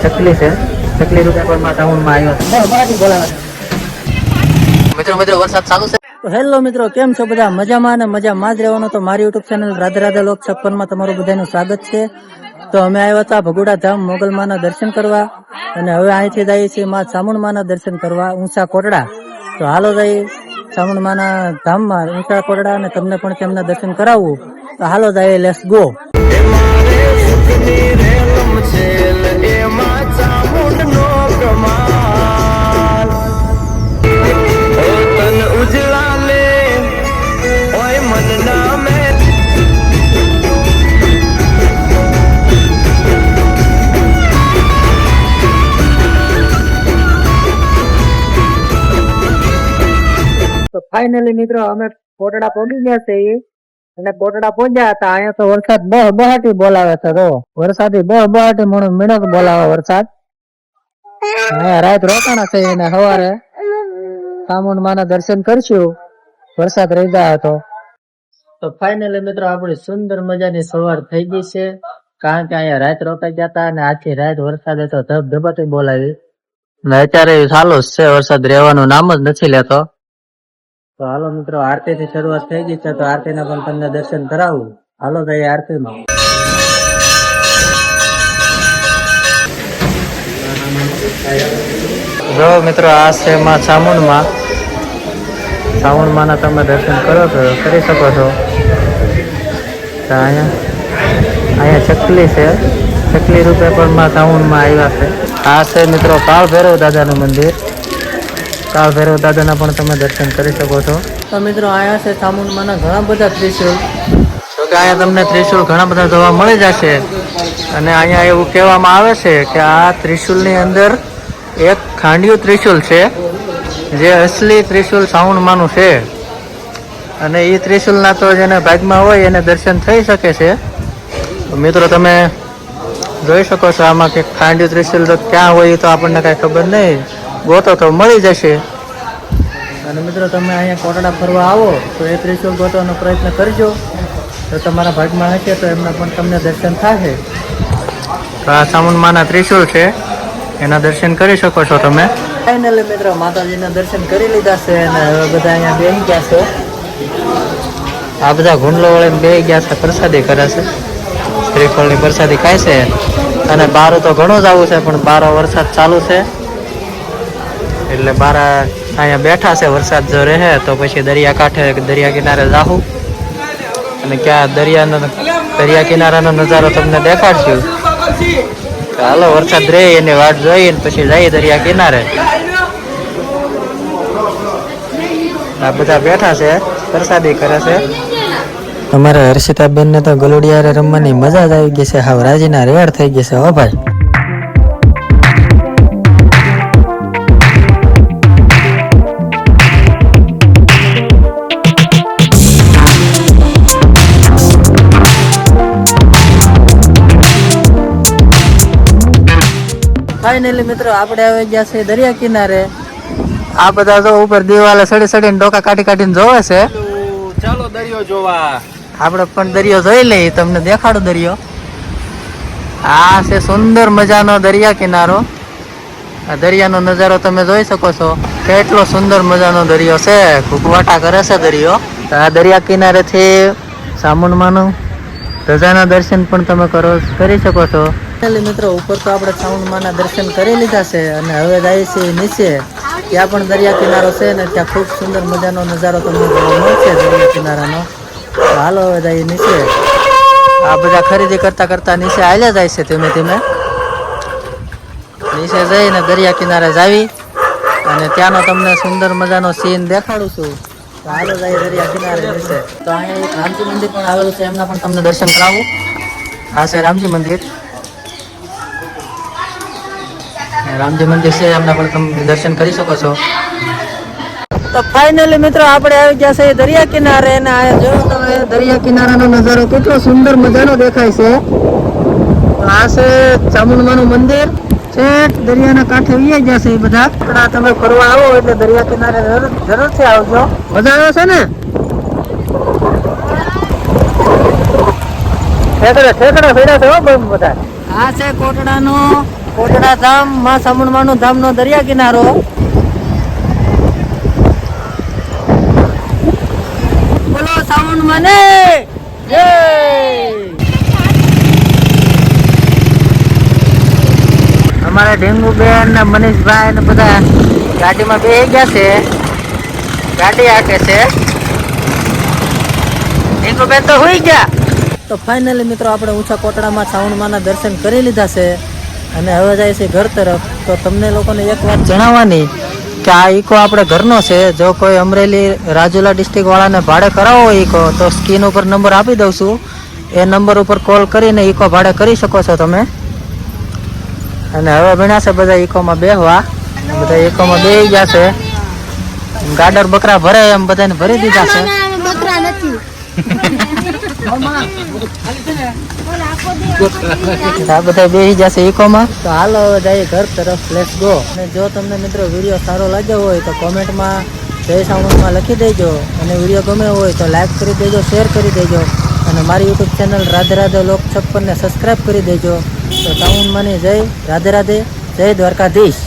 ચકલી છે, ચકલી રૂપિયા પર માં ટાઉન માં આવ્યો છે। મિત્રો વરસાદ ચાલુ છે। તો હેલો મિત્રો, કેમ છો બધા? મજામાં અને મજામાં જ રહેવાનું। તો મારી યુટ્યુબ ચેનલ રાધે રાધે લોક 56 માં તમારું બધાનું સ્વાગત છે। તો અમે આવ્યા હતા ભગુડા ધામ મોગલમાના દર્શન કરવા, અને હવે અહીંથી જઈએ છીએ માં ચામુંડમાના દર્શન કરવા ઊંચા કોટડા। તો હાલો જઈએ ચામુંડમાના ધામમાં ઊંચા કોટડા, અને તમને પણ તેમના દર્શન કરાવવું। તો હાલો જઈએ, લેટ્સ ગો। તો ફાઇનલી મિત્રો અમે કોટડા પહોંચી ગયા છીએ, અને કોટડા પહોંચ્યા હતા। અહીંયા તો વરસાદ બહાટી બોલાવે છે। તો વરસાદી બહાટી મીણક બોલાવે વરસાદ। અહીંયા રાત રોકાણા છે, અને સવારે ચામુંડમાના દર્શન કરશું, વરસાદ રહી જાય તો ફાઇનલી મિત્રો આપણી સુંદર મજાની સવાર થઈ ગઈ છે, કારણ કે અહીંયા રાત રોકાઈ ગયા હતા, અને આખી રાત વરસાદે તો ધબધબાટી બોલાવી, અને અત્યારે ચાલુ જ છે, વરસાદ રહેવાનું નામ જ નથી લેતો। તો હાલો મિત્રો, આરતી ની શરૂઆત થઈ ગઈ છે, તો આરતી ના પણ તમને દર્શન કરાવું। હાલો જઈએ આરતી માં। જો મિત્રો, આ છે માં ચામુંડમાં ના તમે દર્શન કરી શકો છો। અહીંયા ચકલી છે, ચકલી રૂપિયા પર માં ચામુંડમાં આવ્યા છે। આ છે મિત્રો કાળ ભૈરવ દાદાનું મંદિર, કાળ ભૈરવ દાદાના પણ તમે દર્શન કરી શકો છો। તો મિત્રો, અહીંયા છે ચામુંડમાના ઘણા બધા ત્રિશુલ, તો કે અહીંયા તમને ત્રિશુલ ઘણા બધા જોવા મળી જશે। અને અહીંયા એવું કહેવામાં આવે છે કે આ ત્રિશુલની અંદર એક ખાંડિયું ત્રિશુલ છે, જે અસલી ત્રિશુલ ચામુંડમાનું છે, અને એ ત્રિશુલના તો જેને ભાગમાં હોય એને દર્શન થઈ શકે છે। તો મિત્રો તમે જોઈ શકો છો, આમાં કે ખાંડિયું ત્રિશુલ તો ક્યાં હોય તો આપણને કાંઈ ખબર નહીં, ગોતો તો મળી જશે। અને મિત્રો તમે અહીંયા કોટડા ફરવા આવો તો એ ત્રિશુલ ગોતવાનો પ્રયત્ન કરજો, તો તમારા ભાગમાં હશે તો એમના પણ તમને દર્શન થશે। તો આ ચામુંડમાના ત્રિશુલ છે, એના દર્શન કરી શકો છો તમે। ફાઇનલી મિત્રો માતાજીના દર્શન કરી લીધા છે, અને હવે બધા અહીંયા બેસી ગયા છે। આ બધા ગુંડલો વળીને બેસી ગયા છે, પ્રસાદી કરે છે, શ્રીફળની પ્રસાદી ખાય છે। અને બાર તો ઘણું જ આવું છે, પણ બાર વરસાદ ચાલુ છે, એટલે બાર અહીંયા બેઠા છે। વરસાદ જો રહે તો પછી દરિયા કાંઠે દરિયા કિનારે જાહું, અને ક્યાં દરિયા કિનારાનો નજારો તમને દેખાડશું। હાલો વરસાદ રહે એની વાટ જોઈને પછી જઈએ દરિયા કિનારે। આ બધા બેઠા છે, પ્રસાદી કરે છે। અમારા હર્ષિતાબેન ને તો ગલોડિયારે રમવાની મજા જ આવી ગઈ છે, હાવ રાજીના રેડ થઈ ગઈ છે। હો ભાઈ, ફાઇનલી મિત્રો આપણે આવી ગયા છે દરિયા કિનારે। આ બધા જો ઉપર દિવાલે સડીને ડોકા કાઢીને જોવે છે। ચાલો દરિયો જોવા, આપણે પણ દરિયો જોઈ લઈએ, તમને દેખાડું દરિયો। આ છે સુંદર મજાનો દરિયા કિનારો, આ દરિયાનો નજારો તમે જોઈ શકો છો, કેટલો સુંદર મજાનો દરિયો છે, ઘૂઘવાટા કરે છે દરિયો। આ દરિયા કિનારેથી ચામુંડમાનું ધજાના દર્શન પણ તમે કરી શકો છો। મિત્રો ઉપર તો આપણે ચામુંડમાના દર્શન કરી લીધા છે, અને હવે જઈએ છીએ નીચે, ત્યાં પણ દરિયા કિનારો છે, ને ત્યાં ખૂબ સુંદર મજાનો નજારો તમને જોવા મળશે દરિયા કિનારાનો। તો હાલો હવે જઈએ નીચે। આ બધા ખરીદી કરતા નીચે હાલ્યા જાય છે, ધીમે ધીમે નીચે જઈને દરિયા કિનારે જાવી, અને ત્યાંનો તમને સુંદર મજાનો સીન દેખાડું છું। તો હાલો જઈએ દરિયા કિનારે નીચે। તો અહીંયા એક રામજી મંદિર પણ આવેલું છે, એમના પણ તમને દર્શન કરાવું। આ છે રામજી મંદિર છે, એમના પણ તમે દર્શન કરી શકો છો। તો ફાઇનલી મિત્રો આપણે આવી ગયા છે દરિયા કિનારે, અને આ જો તમે દરિયા કિનારાનો નજારો કેટલો સુંદર મજાનો દેખાય છે। તો આ છે ચામુંડમાનું મંદિર, દરિયાના કાંઠે વી ગયા છે એ બધા। તમે ફરવા આવો એટલે દરિયા કિનારે જરૂરથી આવજો, મજા આવે છે ને। ઠેકડા ફેર્યા છે બધા। આ છે કોટડાનો કોટડા ધામ માં સામુંડમાનું ધામનો દરિયા કિનારો. બોલો સામુંડમાને જય. અમારા ઢીંગુબેન ને મનીષભાઈ ને બધા ગાડીમાં બેસી ગયા છે. ગાડી આકે છે. ઢીંગુબેન તો હુઈ ગયા. તો ફાઇનલી મિત્રો આપણે ઊંચા કોટડામાં સાવણમાના દર્શન કરી લીધા છે અને હવે જાય છે ઘર તરફ. તો તમને લોકોને એક વાત જણાવવાની કે આ ઈકો આપણે ઘરનો છે. જો કોઈ અમરેલી રાજુલા ડિસ્ટ્રિક્ટ વાળાને ભાડે કરાવવો હોય ઈકો તો સ્ક્રીન ઉપર નંબર આપી દઉં છું. એ નંબર ઉપર કોલ કરીને ઈકો ભાડે કરી શકો છો તમે. અને હવે ભણ્યા છે બધા ઈકોમાં બેહવા. બધા ઈકોમાં બેસી ગયા છે. ગાડર બકરા ભરે એમ બધાને ભરી દીધા છે. આ બધા બેસી જશે ઈકોમાં. તો હાલો હવે જઈએ ઘર તરફ. Let's go. અને જો તમને મિત્રો વિડીયો સારો લાગ્યો હોય તો કોમેન્ટમાં જય સાવણમાં લખી દેજો. અને વિડીયો ગમે હોય તો લાઈક કરી દેજો, શેર કરી દેજો. અને મારી યુટ્યુબ ચેનલ રાધે રાધે લોક 56 ને સબસ્ક્રાઈબ કરી દેજો. તો સાવણમાંની જય રાધે રાધે, જય દ્વારકાધીશ.